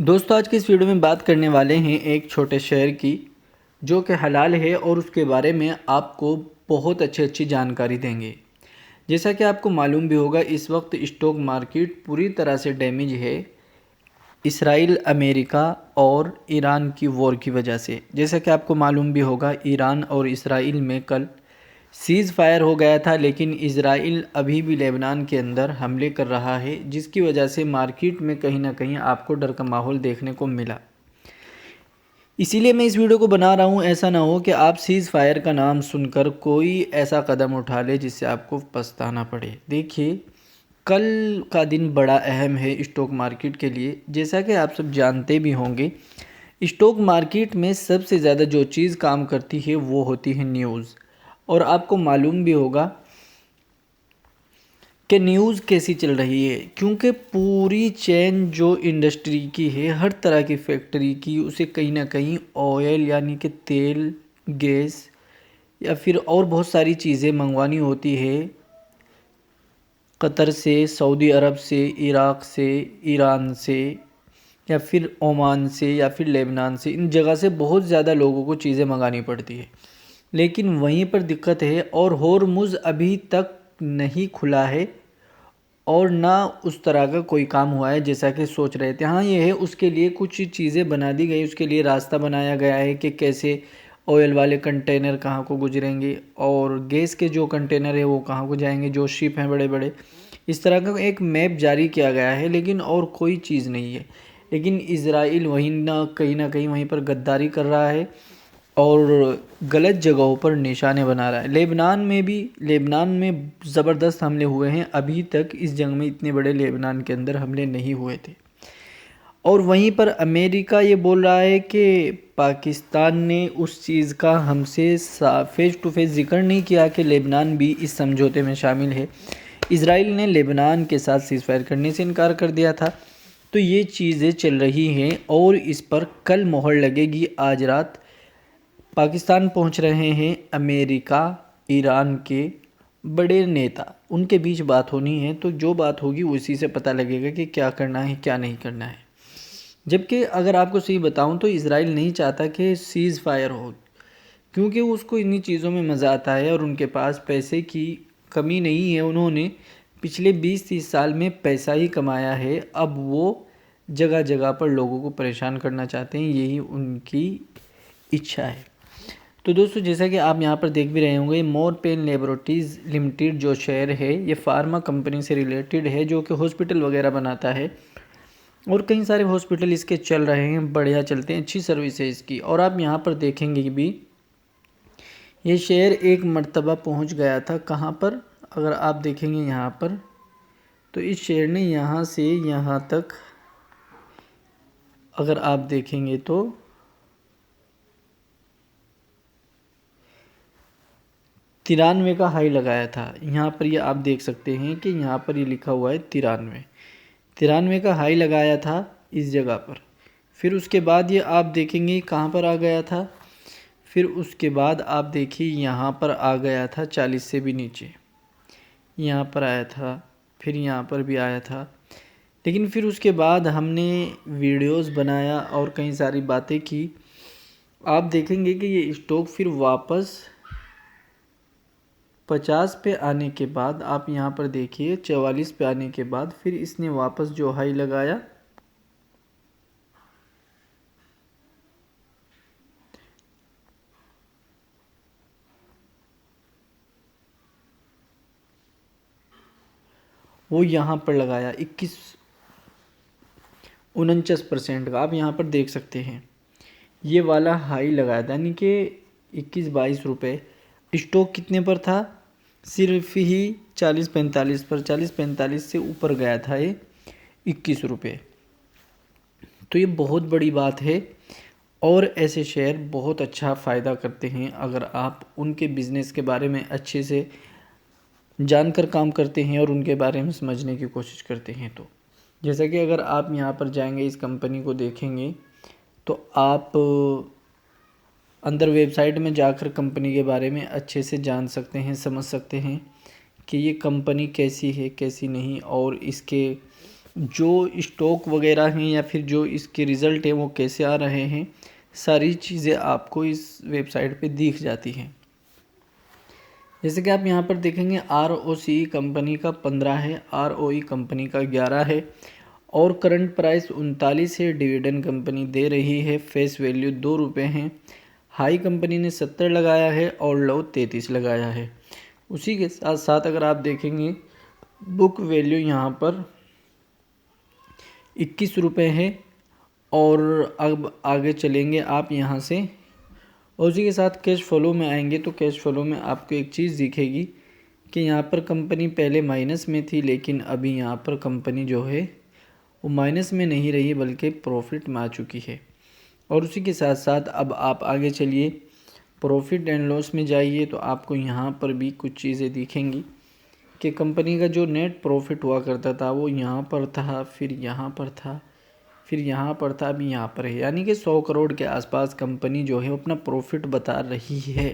दोस्तों आज की इस वीडियो में बात करने वाले हैं एक छोटे शहर की जो कि हलाल है और उसके बारे में आपको बहुत अच्छी जानकारी देंगे। जैसा कि आपको मालूम भी होगा इस वक्त स्टॉक मार्केट पूरी तरह से डैमेज है इसराइल अमेरिका और ईरान की वॉर की वजह से। जैसा कि आपको मालूम भी होगा ईरान और इसराइल में कल सीज़ फायर हो गया था, लेकिन इसराइल अभी भी लेबनान के अंदर हमले कर रहा है, जिसकी वजह से मार्केट में कहीं ना कहीं आपको डर का माहौल देखने को मिला। इसीलिए मैं इस वीडियो को बना रहा हूँ। ऐसा ना हो कि आप सीज़ फायर का नाम सुनकर कोई ऐसा कदम उठा ले जिससे आपको पछताना पड़े। देखिए, कल का दिन बड़ा अहम है स्टॉक मार्केट के लिए। जैसा कि आप सब जानते भी होंगे, स्टॉक मार्केट में सबसे ज़्यादा जो चीज़ काम करती है वो होती है न्यूज़। और आपको मालूम भी होगा कि न्यूज़ कैसी चल रही है, क्योंकि पूरी चेन जो इंडस्ट्री की है, हर तरह की फैक्ट्री की, उसे कहीं ना कहीं ऑयल यानी कि तेल, गैस या फिर और बहुत सारी चीज़ें मंगवानी होती है कतर से, सऊदी अरब से, इराक़ से, ईरान से या फिर ओमान से या फिर लेबनान से। इन जगह से बहुत ज़्यादा लोगों को चीज़ें मंगानी पड़ती है, लेकिन वहीं पर दिक्कत है और होर्मुज़ अभी तक नहीं खुला है और ना उस तरह का कोई काम हुआ है जैसा कि सोच रहे थे। हाँ, ये है, उसके लिए कुछ चीज़ें बना दी गई, उसके लिए रास्ता बनाया गया है कि कैसे ऑयल वाले कंटेनर कहाँ को गुजरेंगे और गैस के जो कंटेनर है वो कहाँ को जाएंगे, जो शिप हैं बड़े बड़े। इस तरह का एक मैप जारी किया गया है, लेकिन और कोई चीज़ नहीं है। लेकिन इज़राइल वहीं कहीं ना कहीं वहीं पर गद्दारी कर रहा है और गलत जगहों पर निशाने बना रहा है। लेबनान में ज़बरदस्त हमले हुए हैं। अभी तक इस जंग में इतने बड़े लेबनान के अंदर हमले नहीं हुए थे। और वहीं पर अमेरिका ये बोल रहा है कि पाकिस्तान ने उस चीज़ का हमसे फेस टू फेस जिक्र नहीं किया कि लेबनान भी इस समझौते में शामिल है। इसराइल ने लेबनान के साथ सीज़ फायर करने से इनकार कर दिया था। तो ये चीज़ें चल रही हैं और इस पर कल मोहर लगेगी। आज रात पाकिस्तान पहुंच रहे हैं अमेरिका, ईरान के बड़े नेता, उनके बीच बात होनी है। तो जो बात होगी उसी से पता लगेगा कि क्या करना है क्या नहीं करना है। जबकि अगर आपको सही बताऊं तो इज़राइल नहीं चाहता कि सीज़ फायर हो, क्योंकि उसको इन्हीं चीज़ों में मज़ा आता है और उनके पास पैसे की कमी नहीं है। उन्होंने पिछले 20-30 साल में पैसा ही कमाया है। अब वो जगह जगह पर लोगों को परेशान करना चाहते हैं, यही उनकी इच्छा है। तो दोस्तों, जैसा कि आप यहाँ पर देख भी रहे होंगे, मोरपेन लेबोरेटरीज़ लिमिटेड जो शेयर है ये फार्मा कंपनी से रिलेटेड है, जो कि हॉस्पिटल वगैरह बनाता है और कई सारे हॉस्पिटल इसके चल रहे हैं, बढ़िया चलते हैं, अच्छी सर्विस है इसकी। और आप यहाँ पर देखेंगे भी ये शेयर एक मर्तबा पहुँच गया था कहाँ पर, अगर आप देखेंगे यहाँ पर, तो इस शेयर ने यहाँ से यहाँ तक अगर आप देखेंगे तो 93 का हाई लगाया था। यहाँ पर ये आप देख सकते हैं कि यहाँ पर ये लिखा हुआ है 93 का हाई लगाया था इस जगह पर। फिर उसके बाद ये आप देखेंगे कहाँ पर आ गया था। फिर उसके बाद आप देखिए यहाँ पर आ गया था 40 से भी नीचे, यहाँ पर आया था, फिर यहाँ पर भी आया था। लेकिन फिर उसके बाद हमने वीडियोस बनाया और कई सारी बातें की। आप देखेंगे कि ये स्टॉक फिर वापस 50 पे आने के बाद, आप यहाँ पर देखिए 44 पे आने के बाद फिर इसने वापस जो हाई लगाया वो यहाँ पर लगाया 49% का। आप यहाँ पर देख सकते हैं ये वाला हाई लगाया था, यानी कि 21-22 रुपये। स्टॉक कितने पर था? सिर्फ ही 40-45 पर, 40-45 से ऊपर गया था ये 21 रुपये। तो ये बहुत बड़ी बात है और ऐसे शेयर बहुत अच्छा फ़ायदा करते हैं अगर आप उनके बिज़नेस के बारे में अच्छे से जानकर काम करते हैं और उनके बारे में समझने की कोशिश करते हैं। तो जैसा कि अगर आप यहाँ पर जाएंगे, इस कंपनी को देखेंगे, तो आप अंदर वेबसाइट में जाकर कंपनी के बारे में अच्छे से जान सकते हैं, समझ सकते हैं कि ये कंपनी कैसी है कैसी नहीं, और इसके जो स्टॉक वगैरह हैं या फिर जो इसके रिज़ल्ट हैं वो कैसे आ रहे हैं, सारी चीज़ें आपको इस वेबसाइट पे दिख जाती हैं। जैसे कि आप यहाँ पर देखेंगे ROCE कंपनी का 15 है, ROE कंपनी का 11 है और करंट प्राइस 39 है। डिविडेंड कंपनी दे रही है, फेस वैल्यू 2 रुपये हैं। हाई कंपनी ने 70 लगाया है और लो 33 लगाया है। उसी के साथ साथ अगर आप देखेंगे बुक वैल्यू यहाँ पर 21 रुपये है। और अब आगे चलेंगे आप यहाँ से, और उसी के साथ कैश फ्लो में आएंगे तो कैश फ्लो में आपको एक चीज़ दिखेगी कि यहाँ पर कंपनी पहले माइनस में थी, लेकिन अभी यहाँ पर कंपनी जो है वो माइनस में नहीं रही बल्कि प्रॉफिट में आ चुकी है। और उसी के साथ साथ अब आप आगे चलिए, प्रॉफिट एंड लॉस में जाइए तो आपको यहाँ पर भी कुछ चीज़ें दिखेंगी कि कंपनी का जो नेट प्रॉफिट हुआ करता था वो यहाँ पर था, फिर यहाँ पर था, फिर यहाँ पर था, अभी यहाँ पर है। यानी कि 100 करोड़ के आसपास कंपनी जो है वो अपना प्रॉफिट बता रही है।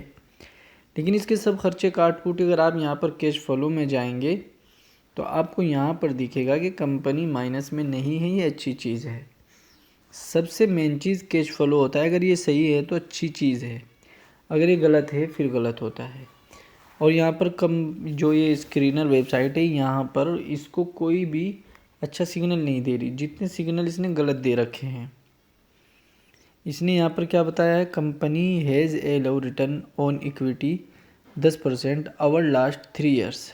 लेकिन इसके सब खर्चे काट कूट अगर आप यहाँ पर कैश फ्लो में जाएंगे तो आपको यहाँ पर दिखेगा कि कंपनी माइनस में नहीं है, ये अच्छी चीज़ है। सबसे मेन चीज़ कैश फ्लो होता है, अगर ये सही है तो अच्छी चीज़ है, अगर ये गलत है फिर गलत होता है। और यहाँ पर जो ये स्क्रीनर वेबसाइट है यहाँ पर इसको कोई भी अच्छा सिग्नल नहीं दे रही, जितने सिग्नल इसने गलत दे रखे हैं। इसने यहाँ पर क्या बताया है, company has a low return on equity 10% over last 3 years.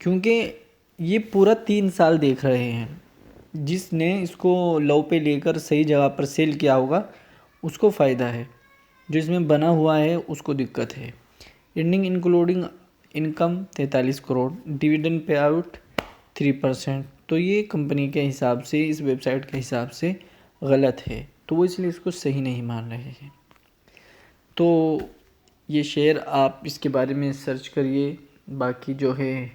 क्योंकि ये पूरा 3 साल देख रहे हैं, जिसने इसको लो पे लेकर सही जगह पर सेल किया होगा उसको फ़ायदा है, जो इसमें बना हुआ है उसको दिक्कत है। Ending including income 43 crore, dividend pay out 3%। तो ये कंपनी के हिसाब से, इस वेबसाइट के हिसाब से गलत है, तो वो इसलिए इसको सही नहीं मान रहे हैं। तो ये शेयर आप इसके बारे में सर्च करिए। बाकी जो है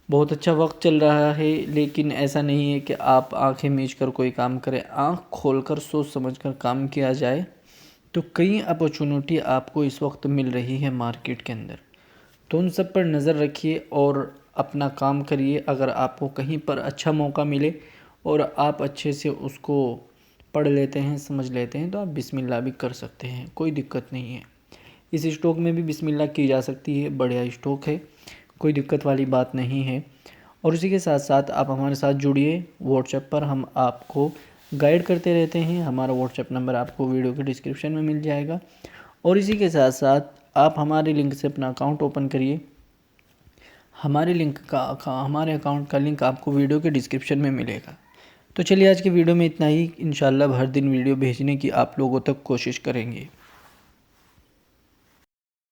बहुत अच्छा वक्त चल रहा है, लेकिन ऐसा नहीं है कि आप आंखें मीच कर कोई काम करें। आंख खोलकर सोच समझकर काम किया जाए तो कई अपॉर्चुनिटी आपको इस वक्त मिल रही है मार्केट के अंदर। तो उन सब पर नज़र रखिए और अपना काम करिए। अगर आपको कहीं पर अच्छा मौका मिले और आप अच्छे से उसको पढ़ लेते हैं, समझ लेते हैं, तो आप बिस्मिल्लाह भी कर सकते हैं, कोई दिक्कत नहीं है। इस स्टॉक में भी बिस्मिल्लाह की जा सकती है, बढ़िया स्टॉक है, कोई दिक्कत वाली बात नहीं है। और उसी के साथ साथ आप हमारे साथ जुड़िए व्हाट्सएप पर, हम आपको गाइड करते रहते हैं। हमारा व्हाट्सएप नंबर आपको वीडियो के डिस्क्रिप्शन में मिल जाएगा। और इसी के साथ साथ आप हमारे लिंक से अपना अकाउंट ओपन करिए। हमारे अकाउंट का लिंक आपको वीडियो के डिस्क्रिप्शन में मिलेगा। तो चलिए आज की वीडियो में इतना ही। इंशाल्लाह हर दिन वीडियो भेजने की आप लोगों तक कोशिश करेंगे।